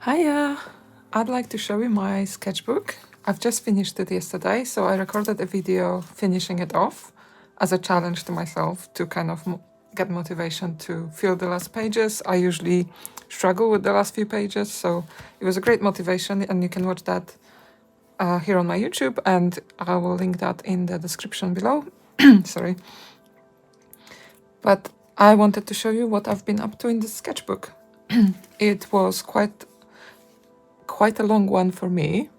Hiya! I'd like to show you my sketchbook. I've just finished it yesterday, so I recorded a video finishing it off as a challenge to myself to kind of get motivation to fill the last pages. I usually struggle with the last few pages, so it was a great motivation, and you can watch that here on my YouTube, and I will link that in the description below. Sorry. But I wanted to show you what I've been up to in this sketchbook. It was quite a long one for me.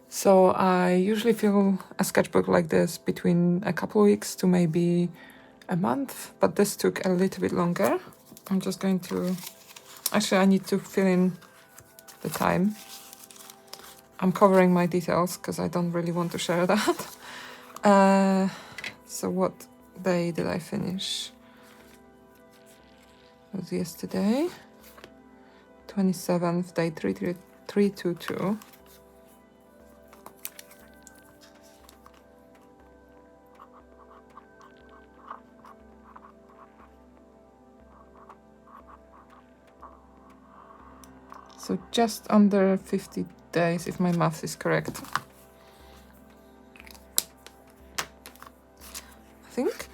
So I usually fill a sketchbook like this between a couple of weeks to maybe a month, but this took a little bit longer. I'm just going to... Actually, I need to fill in the time. I'm covering my details because I don't really want to share that. So what day did I finish? It was yesterday. 27th, day 322. So just under 50 days, if my math is correct. I think.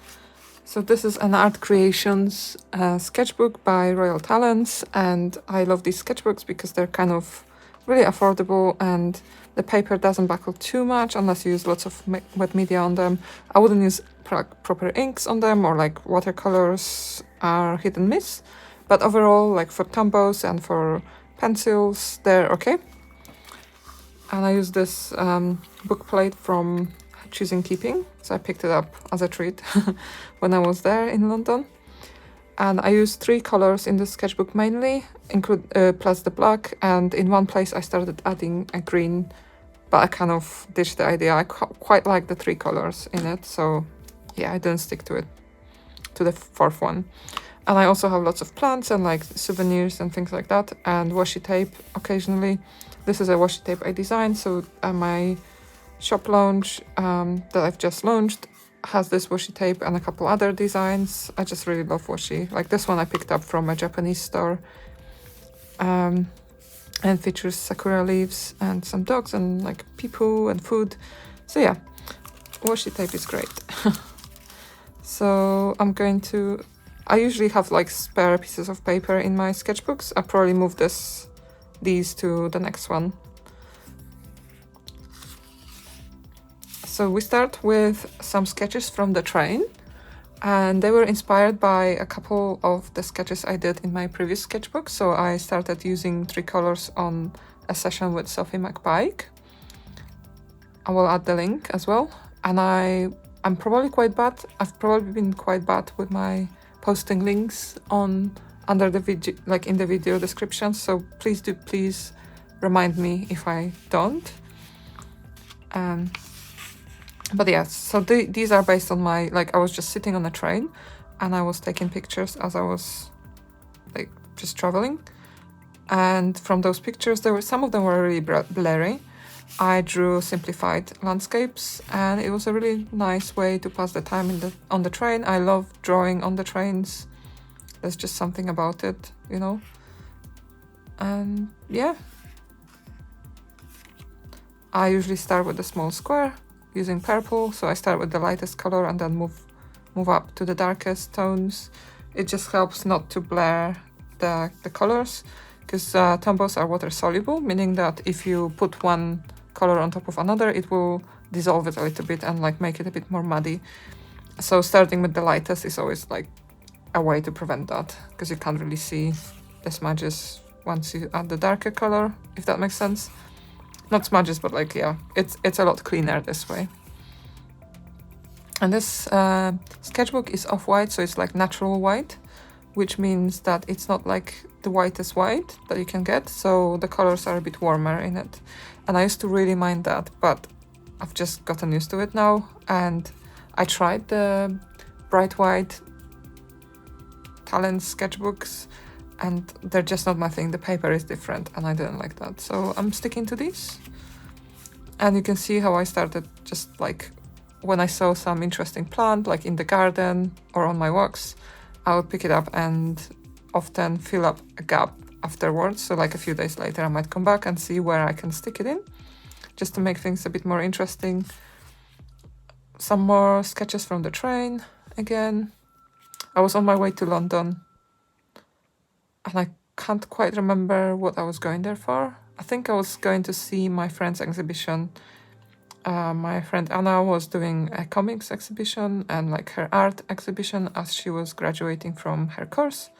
So this is an art creations sketchbook by Royal Talens, and I love these sketchbooks because they're kind of really affordable and the paper doesn't buckle too much unless you use lots of wet media on them. I wouldn't use proper inks on them, or like watercolors are hit and miss, but overall, like for Tombows and for pencils, they're okay. And I use this book plate from Choosing Keeping, so I picked it up as a treat when I was there in London. And I used 3 colors in the sketchbook mainly, plus the black, and in one place I started adding a green, but I kind of ditched the idea. I quite like the 3 colors in it, so yeah, I didn't stick to it, to the 4th one. And I also have lots of plants and like souvenirs and things like that, and washi tape occasionally. This is a washi tape I designed, so my shop launch that I've just launched has this washi tape and a couple other designs. I just really love washi. Like this one I picked up from a Japanese store, and features sakura leaves and some dogs and like pee-poo and food. So yeah, washi tape is great. So I usually have like spare pieces of paper in my sketchbooks. I'll probably move these to the next one. So we start with some sketches from the train, and they were inspired by a couple of the sketches I did in my previous sketchbook. So I started using 3 colors on a session with Sophie McPike. I will add the link as well. And I'm probably quite bad. I've probably been quite bad with my posting links under the video, like in the video description. So please remind me if I don't. But yeah, so these are based on I was just sitting on a train and I was taking pictures as I was like just traveling. And from those pictures, some of them were really blurry. I drew simplified landscapes, and it was a really nice way to pass the time on the train. I love drawing on the trains. There's just something about it, you know. And yeah, I usually start with a small square using purple, so I start with the lightest color and then move up to the darkest tones. It just helps not to blur the colors, because Tombows are water soluble, meaning that if you put one color on top of another, it will dissolve it a little bit and like make it a bit more muddy. So starting with the lightest is always like a way to prevent that, because you can't really see the smudges once you add the darker color, if that makes sense. Not smudges, but like, yeah, it's a lot cleaner this way. And this sketchbook is off-white, so it's like natural white, which means that it's not like the whitest white that you can get, so the colors are a bit warmer in it. And I used to really mind that, but I've just gotten used to it now. And I tried the bright white Talens sketchbooks, and they're just not my thing. The paper is different and I didn't like that, so I'm sticking to these. And you can see how I started, just like when I saw some interesting plant like in the garden or on my walks, I would pick it up and often fill up a gap afterwards. So like a few days later I might come back and see where I can stick it in, just to make things a bit more interesting. Some more sketches from the train again. I was on my way to London and I can't quite remember what I was going there for. I think I was going to see my friend's exhibition. My friend Anna was doing a comics exhibition and like her art exhibition as she was graduating from her course.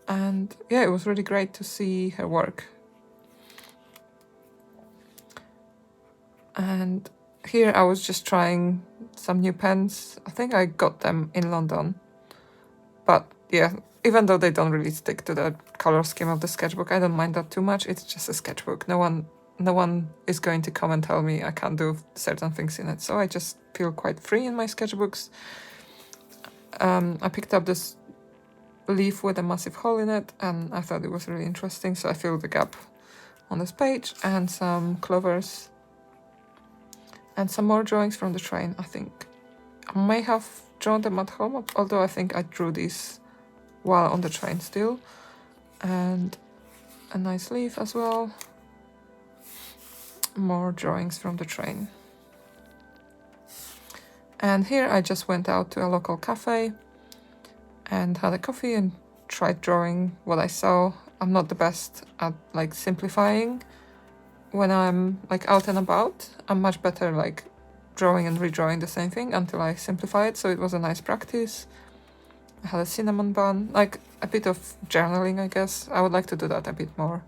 And yeah, it was really great to see her work. And here I was just trying some new pens. I think I got them in London. But yeah, even though they don't really stick to the color scheme of the sketchbook, I don't mind that too much. It's just a sketchbook. No one is going to come and tell me I can't do certain things in it. So I just feel quite free in my sketchbooks. I picked up this leaf with a massive hole in it and I thought it was really interesting. So I filled the gap on this page, and some clovers and some more drawings from the train, I think. I may have drawn them at home, although I think I drew these while on the train still. And a nice leaf as well. More drawings from the train. And here I just went out to a local cafe and had a coffee and tried drawing what I saw. I'm not the best at like simplifying when I'm like out and about. I'm much better like drawing and redrawing the same thing until I simplify it, so it was a nice practice. I had a cinnamon bun, like a bit of journaling, I guess. I would like to do that a bit more.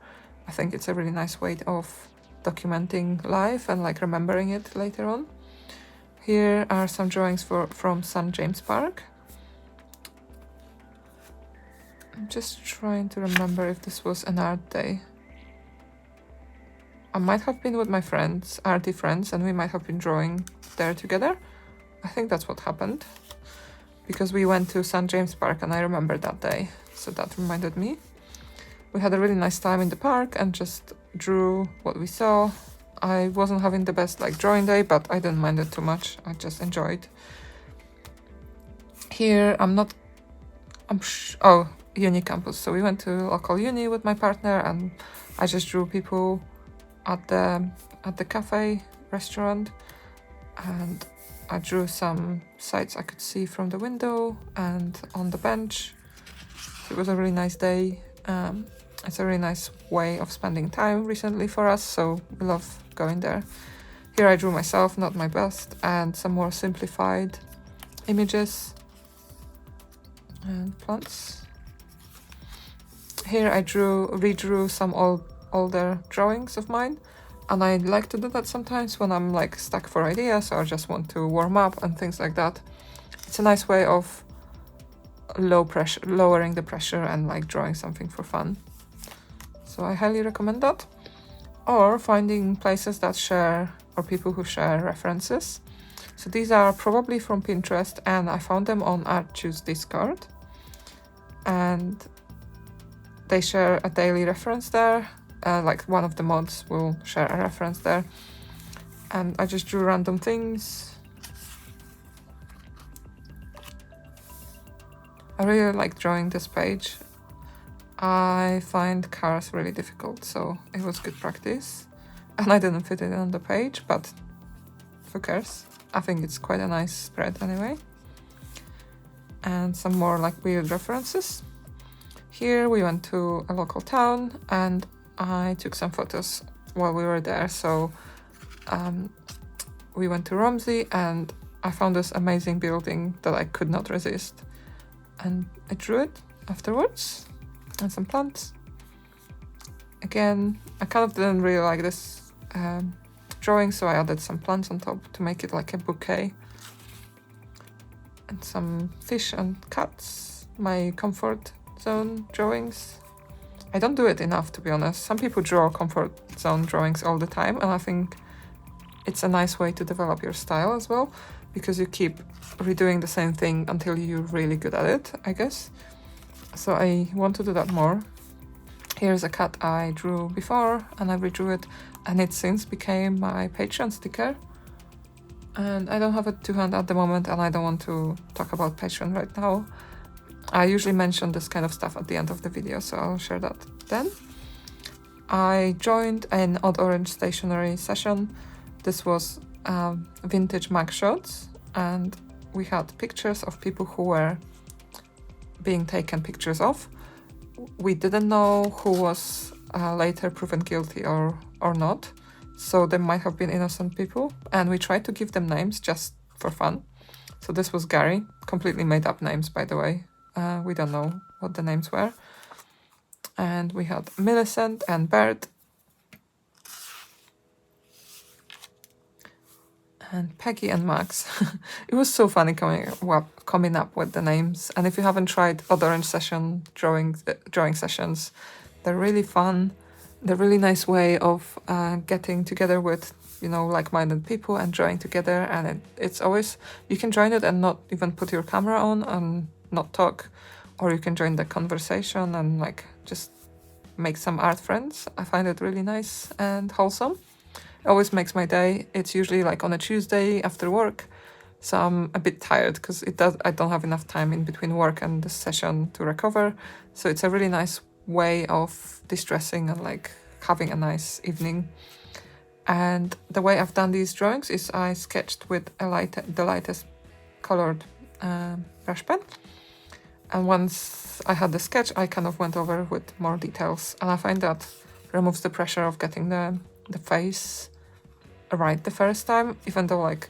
I think it's a really nice way of documenting life and like remembering it later on. Here are some drawings from St. James Park. I'm just trying to remember if this was an art day. I might have been with my friends, arty friends, and we might have been drawing there together. I think that's what happened, because we went to St. James Park and I remember that day, so that reminded me. We had a really nice time in the park and just drew what we saw. I wasn't having the best like drawing day, but I didn't mind it too much. I just enjoyed. Here uni campus. So we went to local uni with my partner and I just drew people at the cafe restaurant, and I drew some sights I could see from the window and on the bench. So it was a really nice day. It's a really nice way of spending time recently for us, so we love going there. Here I drew myself, not my best, and some more simplified images and plants. Here I redrew some older drawings of mine, and I like to do that sometimes when I'm like stuck for ideas or just want to warm up and things like that. It's a nice way of lowering the pressure and like drawing something for fun. So I highly recommend that. Or finding places that share, or people who share references. So these are probably from Pinterest, and I found them on ArtChoose Discord. And they share a daily reference there. Like one of the mods will share a reference there. And I just drew random things. I really like drawing this page. I find cars really difficult, so it was good practice. And I didn't fit it on the page, but who cares? I think it's quite a nice spread anyway. And some more like weird references. Here we went to a local town and I took some photos while we were there. So we went to Romsey and I found this amazing building that I could not resist. And I drew it afterwards. And some plants. Again, I kind of didn't really like this drawing, so I added some plants on top to make it like a bouquet. And some fish and cats, my comfort zone drawings. I don't do it enough, to be honest. Some people draw comfort zone drawings all the time, and I think it's a nice way to develop your style as well, because you keep redoing the same thing until you're really good at it, I guess. So I want to do that more. Here's a cat I drew before and I redrew it, and it since became my Patreon sticker. And I don't have it to hand at the moment and I don't want to talk about Patreon right now. I usually mention this kind of stuff at the end of the video, so I'll share that then. I joined an Odd Orange stationery session. This was vintage mug shots, and we had pictures of people who were being taken pictures of. We didn't know who was later proven guilty or not, so there might have been innocent people, and we tried to give them names just for fun. So this was Gary, completely made up names, by the way. We don't know what the names were. And we had Millicent and Bert and Peggy and Max. It was so funny coming up with the names. And if you haven't tried Odd Orange session drawing sessions, they're really fun. They're a really nice way of getting together with, you know, like-minded people and drawing together. And it's always, you can join it and not even put your camera on and not talk, or you can join the conversation and like just make some art friends. I find it really nice and wholesome. It always makes my day. It's usually like on a Tuesday after work, so I'm a bit tired because I don't have enough time in between work and the session to recover. So it's a really nice way of distressing and like having a nice evening. And the way I've done these drawings is I sketched with the lightest colored brush pen. And once I had the sketch, I kind of went over with more details. And I find that removes the pressure of getting the face right the first time, even though like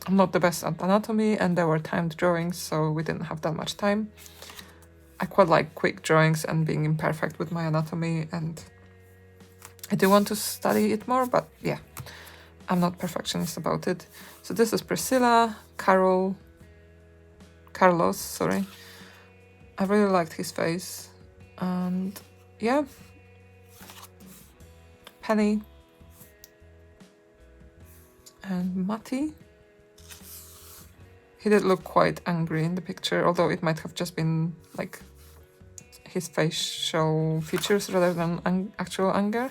I'm not the best at anatomy and there were timed drawings, so we didn't have that much time. I quite like quick drawings and being imperfect with my anatomy, and I do want to study it more, but yeah, I'm not perfectionist about it. So this is Priscilla, Carlos, sorry. I really liked his face, and yeah, Penny and Matty. He did look quite angry in the picture, although it might have just been like his facial features rather than actual anger.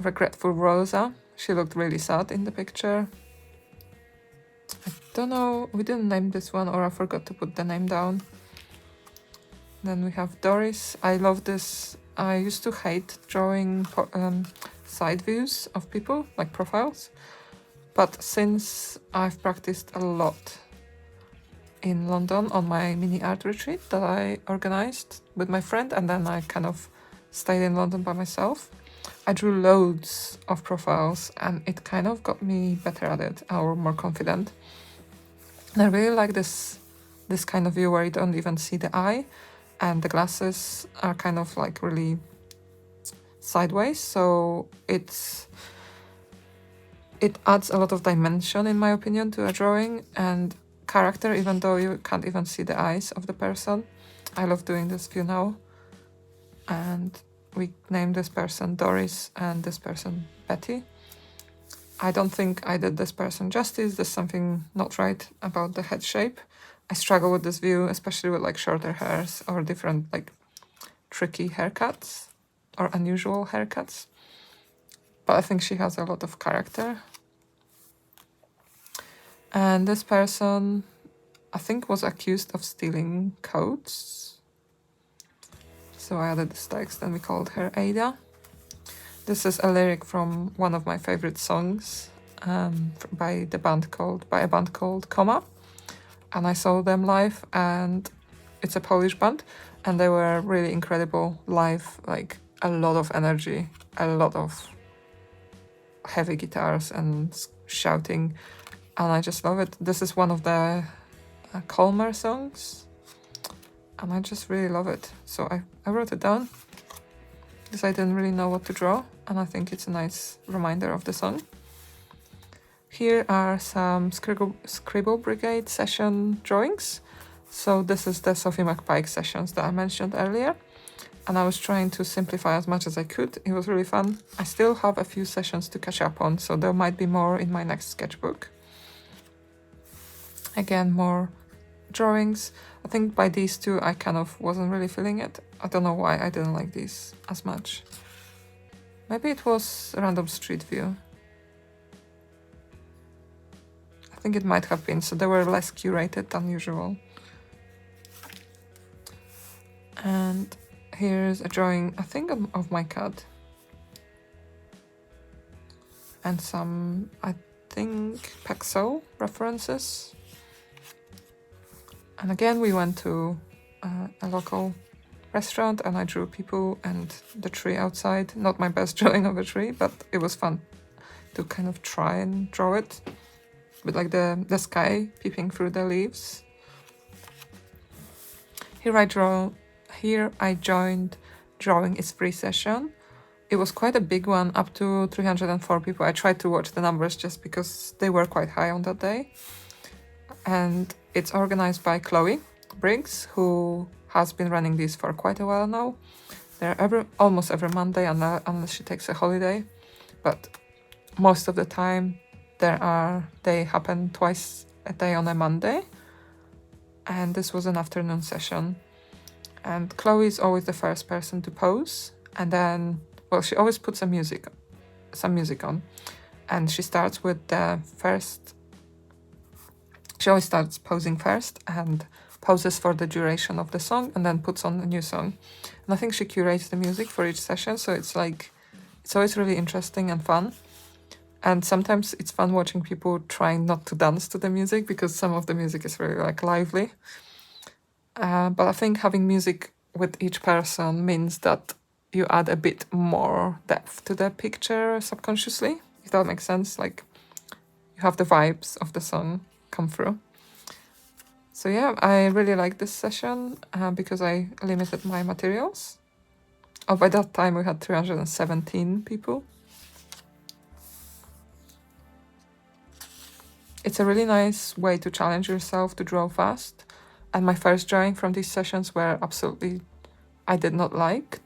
Regretful Rosa. She looked really sad in the picture. I don't know, we didn't name this one, or I forgot to put the name down. Then we have Doris. I love this. I used to hate drawing side views of people, like profiles. But since I've practiced a lot in London on my mini art retreat that I organized with my friend, and then I kind of stayed in London by myself, I drew loads of profiles, and it kind of got me better at it, or more confident. And I really like this kind of view where you don't even see the eye, and the glasses are kind of like really sideways, so it adds a lot of dimension, in my opinion, to a drawing and character, even though you can't even see the eyes of the person. I love doing this view now. And we named this person Doris and this person Betty. I don't think I did this person justice. There's something not right about the head shape. I struggle with this view, especially with like shorter hairs or different like tricky haircuts or unusual haircuts. But I think she has a lot of character. And this person, I think, was accused of stealing coats. So I added this text and we called her Ada. This is a lyric from one of my favorite songs by a band called Coma. And I saw them live, and it's a Polish band, and they were really incredible live, like a lot of energy, a lot of heavy guitars and shouting, and I just love it. This is one of the calmer songs, and I just really love it. So I wrote it down because I didn't really know what to draw, and I think it's a nice reminder of the song. Here are some Scribble Brigade session drawings. So this is the Sophie McPike sessions that I mentioned earlier, and I was trying to simplify as much as I could. It was really fun. I still have a few sessions to catch up on, so there might be more in my next sketchbook. Again, more drawings. I think by these two I kind of wasn't really feeling it. I don't know why I didn't like these as much. Maybe it was a random street view. I think it might have been, so they were less curated than usual. And Here's a drawing, I think, of my cat. And some, I think, Pexel references. And again, we went to a local restaurant and I drew people and the tree outside. Not my best drawing of a tree, but it was fun to kind of try and draw it. With like the sky peeping through the leaves. Here I joined Drawing is Free session. It was quite a big one, up to 304 people. I tried to watch the numbers just because they were quite high on that day. And it's organized by Chloe Briggs, who has been running these for quite a while now. They're almost every Monday, unless she takes a holiday. But most of the time, they happen twice a day on a Monday. And this was an afternoon session. And Chloe is always the first person to pose. And then, well, she always puts some music on. And she starts with the first. She always starts posing first and poses for the duration of the song and then puts on a new song. And I think she curates the music for each session, so it's always really interesting and fun. And sometimes it's fun watching people trying not to dance to the music because some of the music is really like lively. But I think having music with each person means that you add a bit more depth to the picture subconsciously, if that makes sense. Like you have the vibes of the song come through. So yeah, I really like this session because I limited my materials. Oh, by that time we had 317 people. It's a really nice way to challenge yourself to draw fast. And my first drawing from these sessions were absolutely, I did not like.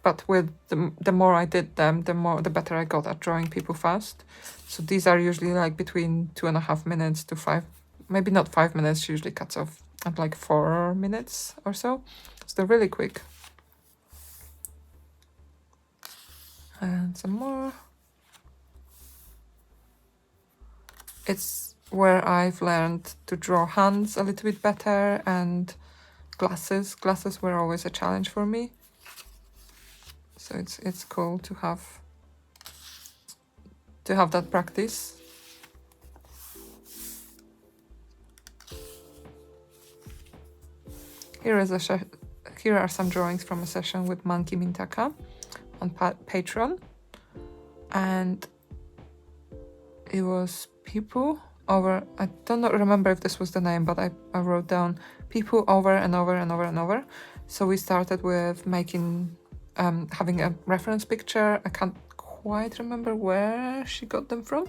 But with the more I did them, the better I got at drawing people fast. So these are usually like between 2.5 minutes to 5, maybe not 5 minutes, she usually cuts off at like 4 minutes or so. So they're really quick. And some more. It's where I've learned to draw hands a little bit better and glasses. Glasses were always a challenge for me. So it's cool to have that practice. Here are some drawings from a session with Monkey Mintaka on Patreon, and it was people over. I don't remember if this was the name, but I wrote down people over and over and over and over. So we started with making. Having a reference picture. I can't quite remember where she got them from.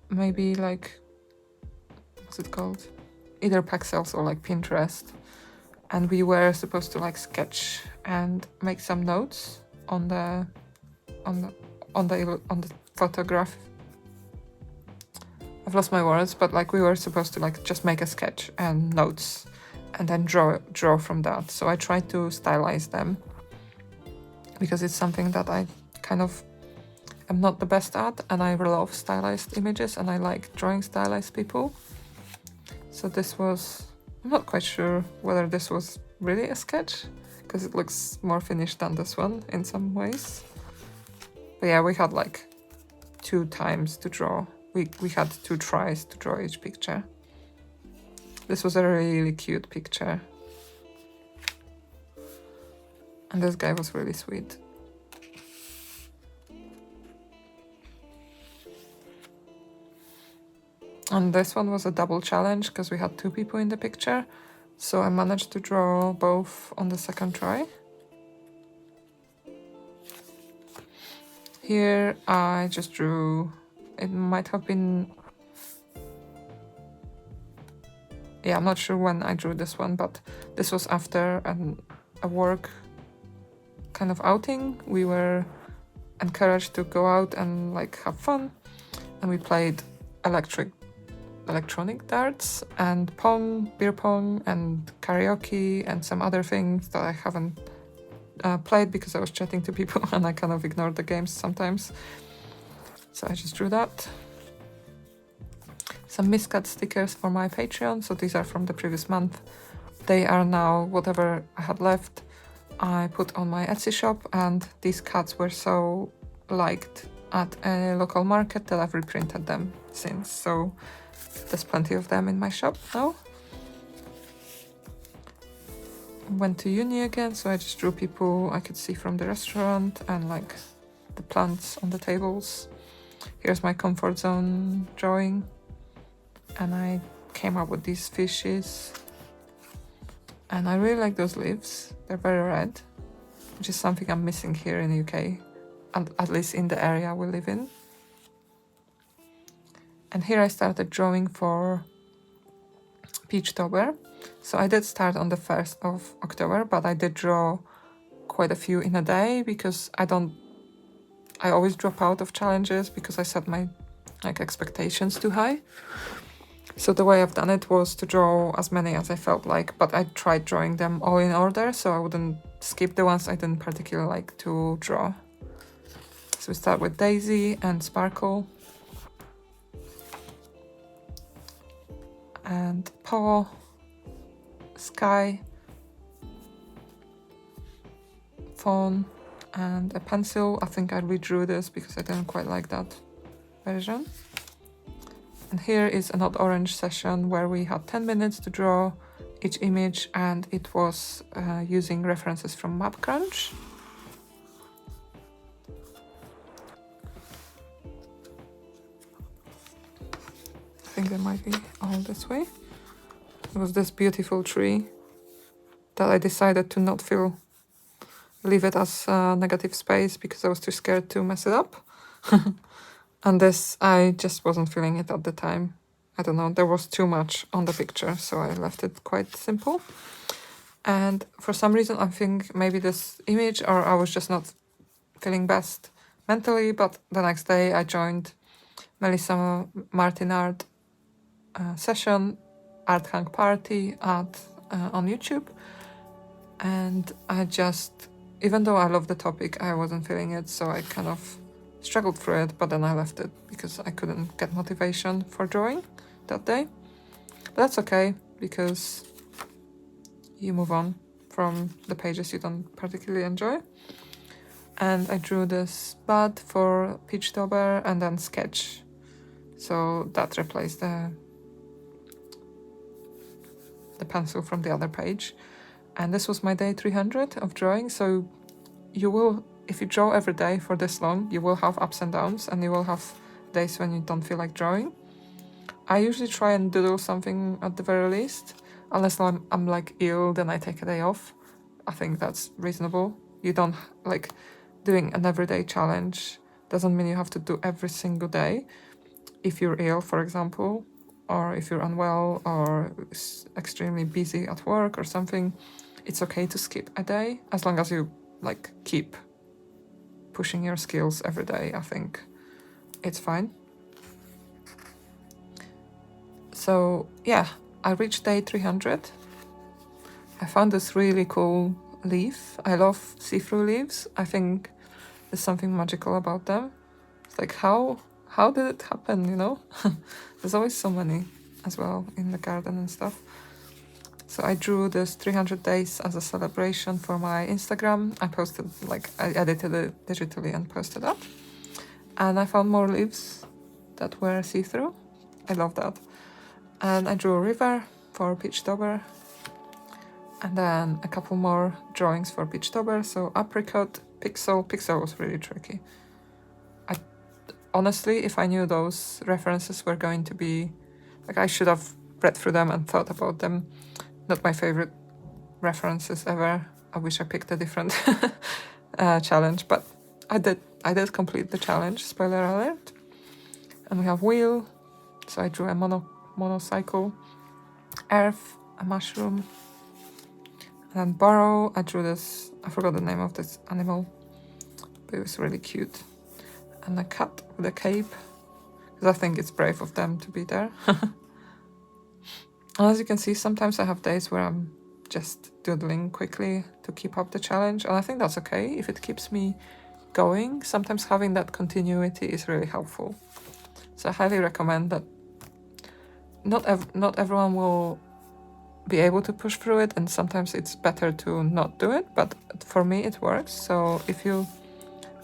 Maybe like, what's it called? Either Pexels or like Pinterest. And we were supposed to like sketch and make some notes on the photograph. I've lost my words, but like we were supposed to like just make a sketch and notes. And then draw from that. So I tried to stylize them because it's something that I kind of am not the best at, and I love stylized images and I like drawing stylized people. So this was, I'm not quite sure whether this was really a sketch because it looks more finished than this one in some ways. But yeah, we had like 2 times to draw. We had 2 tries to draw each picture. This was a really cute picture. And this guy was really sweet. And this one was a double challenge because we had 2 people in the picture. So I managed to draw both on the second try. Here I just drew, it might have been, yeah, I'm not sure when I drew this one, but this was after a work kind of outing. We were encouraged to go out and like have fun, and we played electronic darts and beer pong and karaoke and some other things that I haven't played because I was chatting to people and I kind of ignored the games sometimes. So I just drew that. Some miscut stickers for my Patreon, so these are from the previous month. they are now whatever I had left I put on my Etsy shop, and these cats were so liked at a local market that I've reprinted them since, so there's plenty of them in my shop now. Went to uni again, so I just drew people I could see from the restaurant and like the plants on the tables. Here's my comfort zone drawing, and I came up with these fishes, and I really like those leaves. They're very red, which is something I'm missing here in the UK, and at least in the area we live in. And here I started drawing for Peachtober. So I did start on the 1st of October, but I did draw quite a few in a day because I always drop out of challenges because I set my expectations too high. So the way I've done it was to draw as many as I felt like, but I tried drawing them all in order so I wouldn't skip the ones I didn't particularly like to draw. So we start with Daisy and Sparkle. And Paw, Sky, Fawn, and a pencil. I think I redrew this because I didn't quite like that version. And here is an Odd Orange session where we had 10 minutes to draw each image, and it was using references from MapCrunch. I think they might be all this way. It was this beautiful tree that I decided to not leave it as a negative space because I was too scared to mess it up. And this, I just wasn't feeling it at the time. I don't know, there was too much on the picture, so I left it quite simple. And for some reason, I think maybe this image, or I was just not feeling best mentally, but the next day I joined Melissa Martin Art session, Art Hang Party on YouTube. And I just, even though I love the topic, I wasn't feeling it, so I kind of struggled through it, but then I left it because I couldn't get motivation for drawing that day. But that's okay, because you move on from the pages you don't particularly enjoy. And I drew this bud for Peachtober and then Sketch. So that replaced the pencil from the other page. And this was my day 300 of drawing, so you will, if you draw every day for this long, you will have ups and downs, and you will have days when you don't feel like drawing. I usually try and doodle something at the very least, unless I'm like ill, then I take a day off. I think that's reasonable. You don't, like, doing an everyday challenge doesn't mean you have to do every single day. If you're ill, for example, or if you're unwell or extremely busy at work or something, it's okay to skip a day, as long as you like keep pushing your skills every day. I think it's fine. So yeah, I reached day 300. I found this really cool leaf. I love see-through leaves. I think there's something magical about them. It's like, how did it happen, you know? There's always so many as well in the garden and stuff. So I drew this 300 days as a celebration for my Instagram. I edited it digitally and posted that. And I found more leaves that were see-through. I love that. And I drew a river for Peachtober. And then a couple more drawings for Peachtober. So apricot, pixel. Pixel was really tricky. Honestly, if I knew those references were going to be, like, I should have read through them and thought about them. Not my favorite references ever. I wish I picked a different challenge, but I did complete the challenge, spoiler alert. And we have wheel, so I drew a monocycle, earth, a mushroom, and then burrow. I drew this, I forgot the name of this animal, but it was really cute. And a cat with a cape, because I think it's brave of them to be there. And as you can see, sometimes I have days where I'm just doodling quickly to keep up the challenge, and I think that's okay if it keeps me going. Sometimes having that continuity is really helpful. So I highly recommend that. Not everyone will be able to push through it, and sometimes it's better to not do it, but for me it works. So if you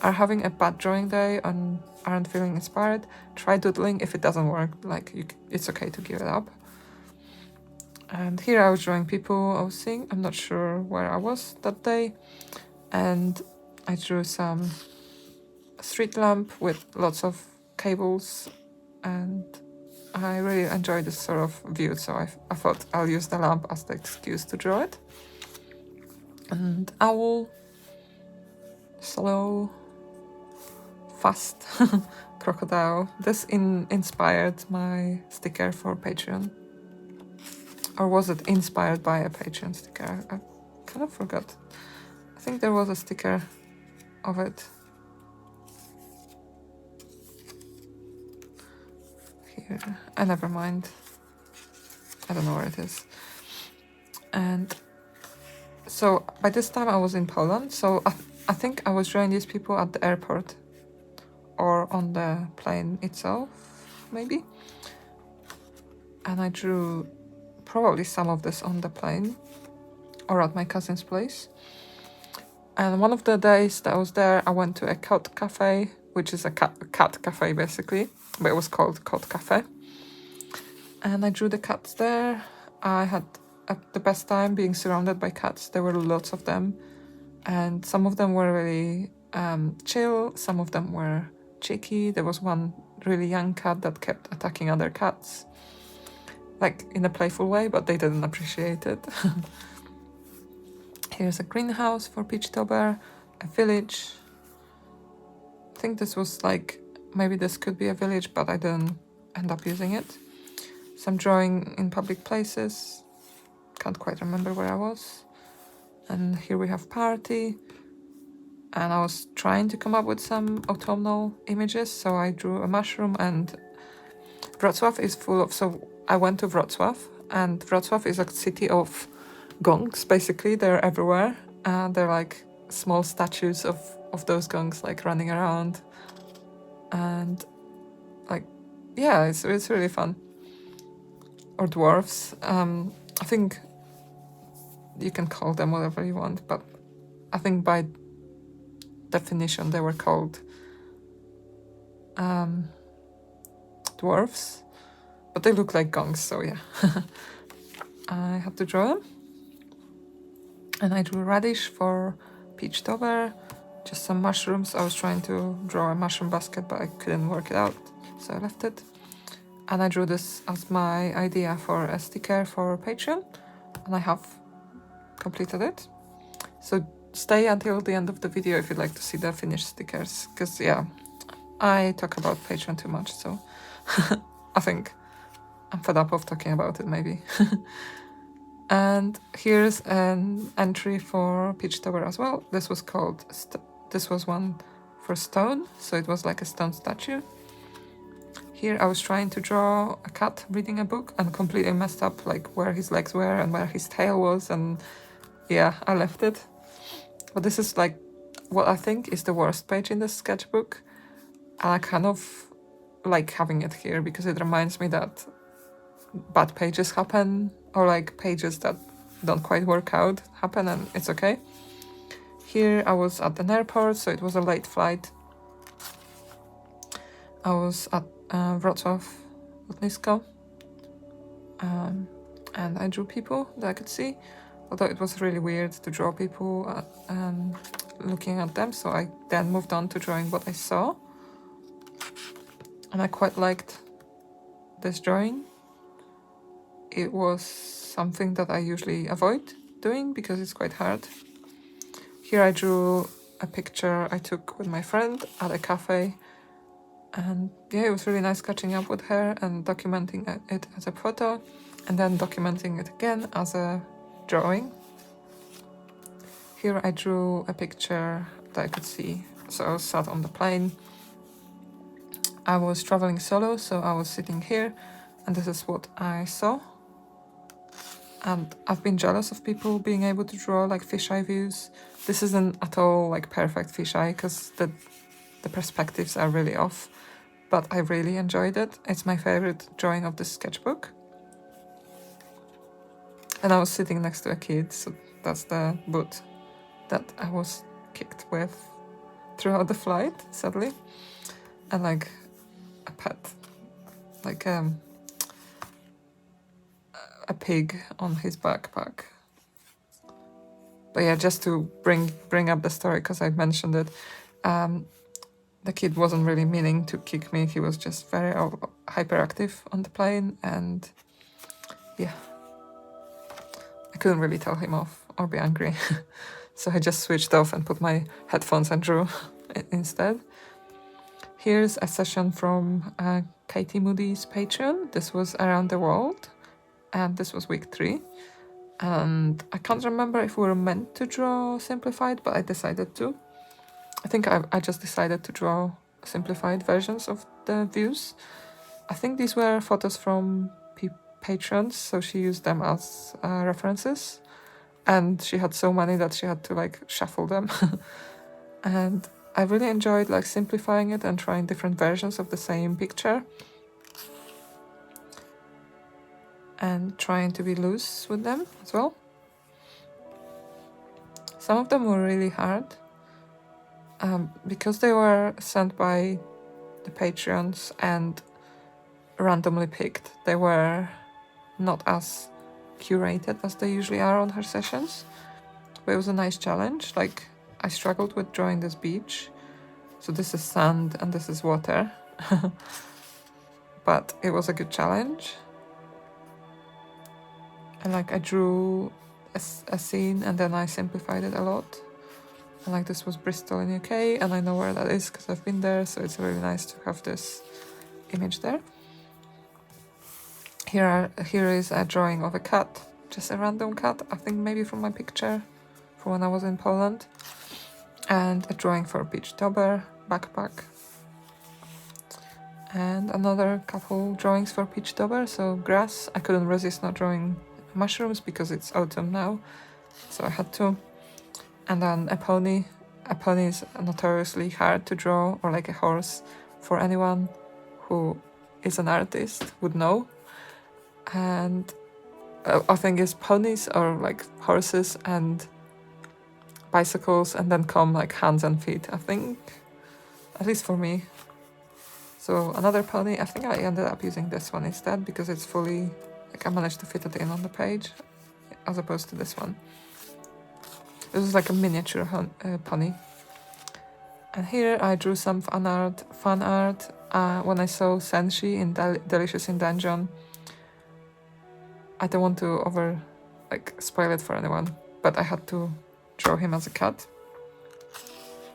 are having a bad drawing day and aren't feeling inspired, try doodling. If it doesn't work, it's okay to give it up. And here I was drawing people I was seeing. I'm not sure where I was that day, and I drew some street lamp with lots of cables, and I really enjoy this sort of view, so I thought I'll use the lamp as the excuse to draw it. And owl, slow, fast, crocodile. This inspired my sticker for Patreon. Or was it inspired by a Patreon sticker? I kind of forgot. I think there was a sticker of it. Here. Never mind. I don't know where it is. And so by this time I was in Poland, so I think I was drawing these people at the airport or on the plane itself, maybe. And I drew probably some of this on the plane or at my cousin's place. And one of the days that I was there, I went to a cat cafe, which is a cat cafe basically, but it was called Cat Cafe. And I drew the cats there. I had the best time being surrounded by cats. There were lots of them, and some of them were really chill, some of them were cheeky. There was one really young cat that kept attacking other cats, like in a playful way, but they didn't appreciate it. Here's a greenhouse for Peachtober, a village. I think this was like, maybe this could be a village, but I didn't end up using it. Some drawing in public places. Can't quite remember where I was. And here we have party. And I was trying to come up with some autumnal images, so I drew a mushroom, and Wrocław is full of... So I went to Wrocław, and Wrocław is a city of gongs, basically. They're everywhere. They're like small statues of those gongs, like running around. And like, yeah, it's really fun. Or dwarves. I think you can call them whatever you want, but I think by definition they were called dwarves, but they look like gongs, so yeah. I had to draw them. And I drew radish for Peachtober, just some mushrooms. I was trying to draw a mushroom basket, but I couldn't work it out, so I left it. And I drew this as my idea for a sticker for Patreon, and I have completed it. So stay until the end of the video if you'd like to see the finished stickers, because yeah, I talk about Patreon too much, so I think I'm fed up of talking about it maybe. And here's an entry for Peachtober as well. This was called, this was one for stone, so it was like a stone statue. Here I was trying to draw a cat reading a book and completely messed up like where his legs were and where his tail was, and yeah, I left it. But this is like what I think is the worst page in this sketchbook, and I kind of like having it here because it reminds me that bad pages happen, or like pages that don't quite work out happen, and it's okay. Here I was at an airport, so it was a late flight. I was at Wrocław lotnisko, and I drew people that I could see, although it was really weird to draw people looking at them, so I then moved on to drawing what I saw. And I quite liked this drawing. It was something that I usually avoid doing because it's quite hard. Here I drew a picture I took with my friend at a cafe, and yeah, it was really nice catching up with her and documenting it as a photo, and then documenting it again as a drawing. Here I drew a picture that I could see. So I was sat on the plane. I was traveling solo, so I was sitting here, and this is what I saw. And I've been jealous of people being able to draw like fisheye views. This isn't at all like perfect fisheye because the perspectives are really off, but I really enjoyed it. It's my favorite drawing of this sketchbook. and I was sitting next to a kid, so that's the boot that I was kicked with throughout the flight, sadly. And like a pet, like a pig on his backpack. But yeah, just to bring up the story, because I mentioned it, the kid wasn't really meaning to kick me. He was just very hyperactive on the plane, and yeah, I couldn't really tell him off or be angry. So I just switched off and put my headphones and drew instead. Here's a session from Katie Moody's Patreon. This was Around the World, and this was week 3. And I can't remember if we were meant to draw simplified, but I decided to. I think I just decided to draw simplified versions of the views. I think these were photos from patrons, so she used them as references. And she had so many that she had to like shuffle them. And I really enjoyed like simplifying it and trying different versions of the same picture. And trying to be loose with them as well. Some of them were really hard. Because they were sent by the Patreons and randomly picked, they were not as curated as they usually are on her sessions. But it was a nice challenge. Like, I struggled with drawing this beach. So this is sand and this is water. But it was a good challenge. And like I drew a scene and then I simplified it a lot. And like this was Bristol in UK, and I know where that is because I've been there, so it's really nice to have this image there. Here is a drawing of a cat, just a random cat, I think maybe from my picture from when I was in Poland. And a drawing for Beachtober backpack. And another couple drawings for Beachtober, so grass. I couldn't resist not drawing mushrooms because it's autumn now, so I had to. And then a pony. A pony is notoriously hard to draw, or like a horse, for anyone who is an artist would know. And I think it's ponies or like horses and bicycles, and then come like hands and feet, I think, at least for me. So another pony, I think I ended up using this one instead because it's fully, like I managed to fit it in on the page as opposed to this one. This is like a miniature pony. And here I drew some fan art when I saw Senshi in Delicious in Dungeon. I don't want to spoil it for anyone, but I had to draw him as a cat.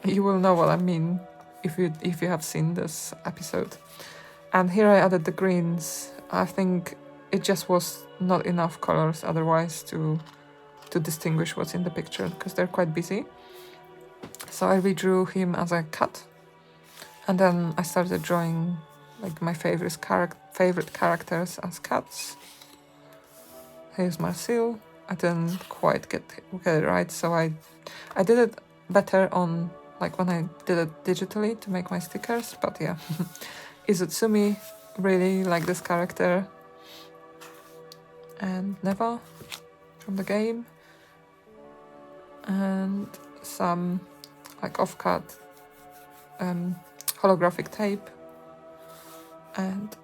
You will know what I mean if you have seen this episode. And here I added the greens. I think it just was not enough colors otherwise to distinguish what's in the picture because they're quite busy. So I redrew him as a cat, and then I started drawing like my favorite characters as cats. Here's Marcel. I didn't quite get it right, so I did it better on like when I did it digitally to make my stickers. But yeah, Izutsumi, really like this character, and Neva from the game, and some like off-cut holographic tape, and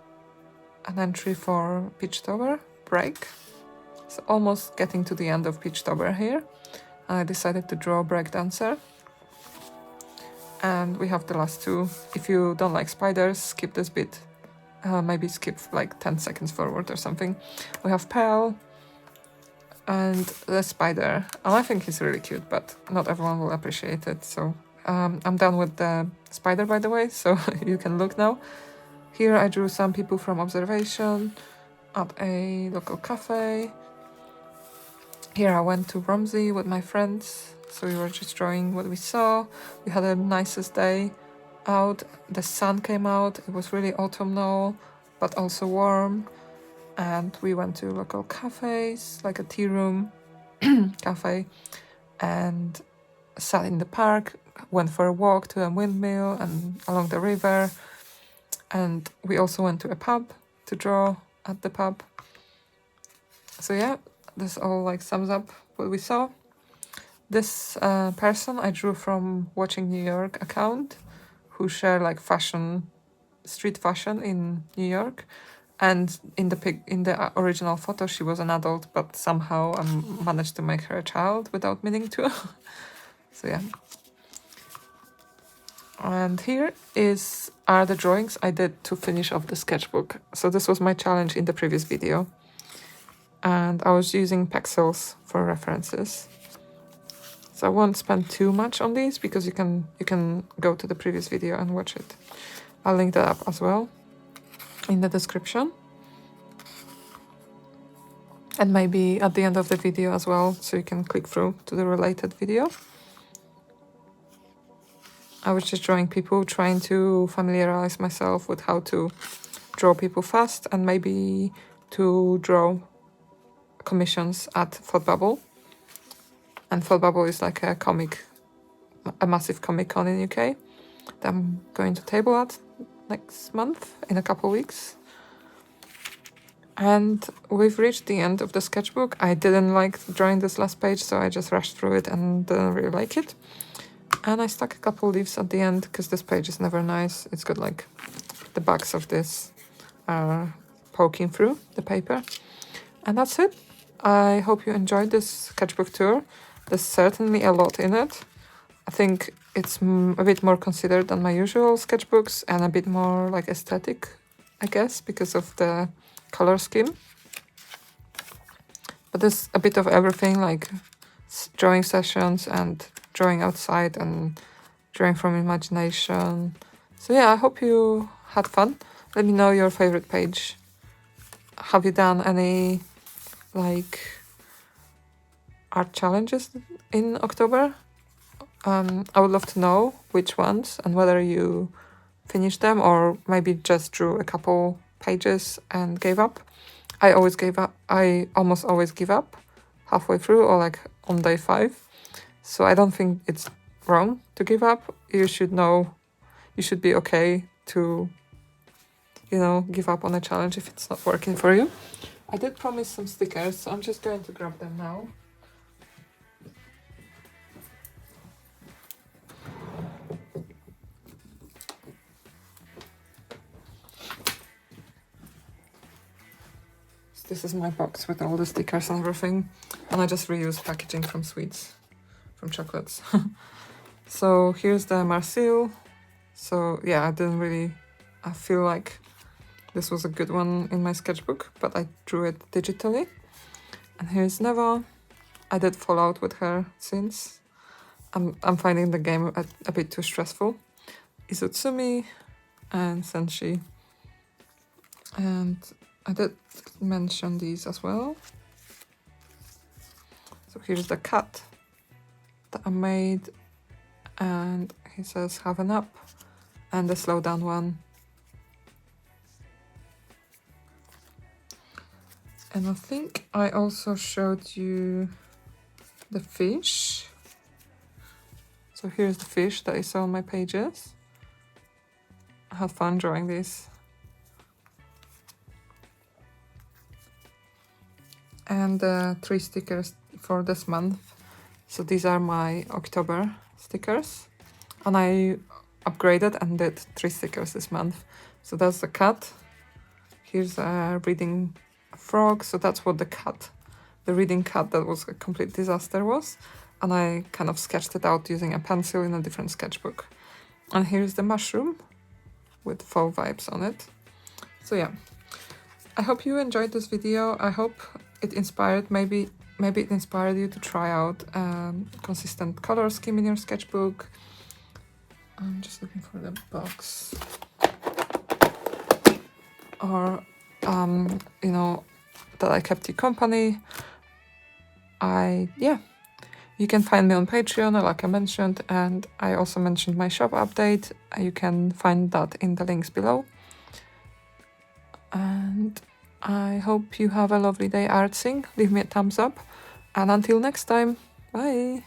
an entry for Beachtober break. So almost getting to the end of Beachtober here. I decided to draw breakdancer. And we have the last two. If you don't like spiders, skip this bit. Maybe skip like 10 seconds forward or something. We have Pearl and the spider. And I think he's really cute, but not everyone will appreciate it. So I'm done with the spider, by the way, so you can look now. Here I drew some people from observation at a local cafe. Here I went to Romsey with my friends, so we were just drawing what we saw. We had the nicest day out. The sun came out. It was really autumnal, but also warm. And we went to local cafes, like a tea room cafe, and sat in the park, went for a walk to a windmill and along the river. And we also went to a pub to draw at the pub. So yeah, this all like sums up what we saw. This person I drew from Watching New York account, who share like fashion, street fashion in New York. And in the original photo, she was an adult, but somehow I managed to make her a child without meaning to. So yeah. And here are the drawings I did to finish off the sketchbook. So this was my challenge in the previous video. And I was using pixels for references. So I won't spend too much on these because you can go to the previous video and watch it. I'll link that up as well in the description. And maybe at the end of the video as well, so you can click through to the related video. I was just drawing people, trying to familiarize myself with how to draw people fast and maybe to draw commissions at Thought And Thought is like a massive comic con in UK that I'm going to table at next month, in a couple of weeks. And we've reached the end of the sketchbook. I didn't like drawing this last page, so I just rushed through it and didn't really like it. And I stuck a couple leaves at the end because this page is never nice. It's got like the backs of this poking through the paper. And that's it. I hope you enjoyed this sketchbook tour. There's certainly a lot in it. I think it's a bit more considered than my usual sketchbooks and a bit more like aesthetic, I guess, because of the color scheme. But there's a bit of everything, like drawing sessions and drawing outside and drawing from imagination. So yeah, I hope you had fun. Let me know your favorite page. Have you done any like art challenges in October? I would love to know which ones and whether you finished them or maybe just drew a couple pages and gave up. I almost always give up halfway through or like on day 5. So I don't think it's wrong to give up. You should be okay to, give up on a challenge if it's not working for you. I did promise some stickers, so I'm just going to grab them now. This is my box with all the stickers and everything, and I just reuse packaging from sweets, from chocolates. So here's the Marseille. So yeah, I feel like this was a good one in my sketchbook, but I drew it digitally. And here's Neva. I did fall out with her since. I'm finding the game a bit too stressful. Izutsumi and Senshi. And I did mention these as well. So here's the cat that I made, and he says have an up, and the slow down one. And I think I also showed you the fish. So here's the fish that I saw on my pages. I had fun drawing these. And 3 stickers for this month. So these are my October stickers. And I upgraded and did 3 stickers this month. So that's the cat. Here's a reading frog. So that's what the reading cat that was a complete disaster was. And I kind of sketched it out using a pencil in a different sketchbook. And here's the mushroom with faux vibes on it. So yeah, I hope you enjoyed this video. I hope it inspired, maybe it inspired you to try out consistent color scheme in your sketchbook. I'm just looking for the box. Or, that I kept you company. You can find me on Patreon, like I mentioned, and I also mentioned my shop update. You can find that in the links below. And I hope you have a lovely day artsing. Leave me a thumbs up. And until next time, bye!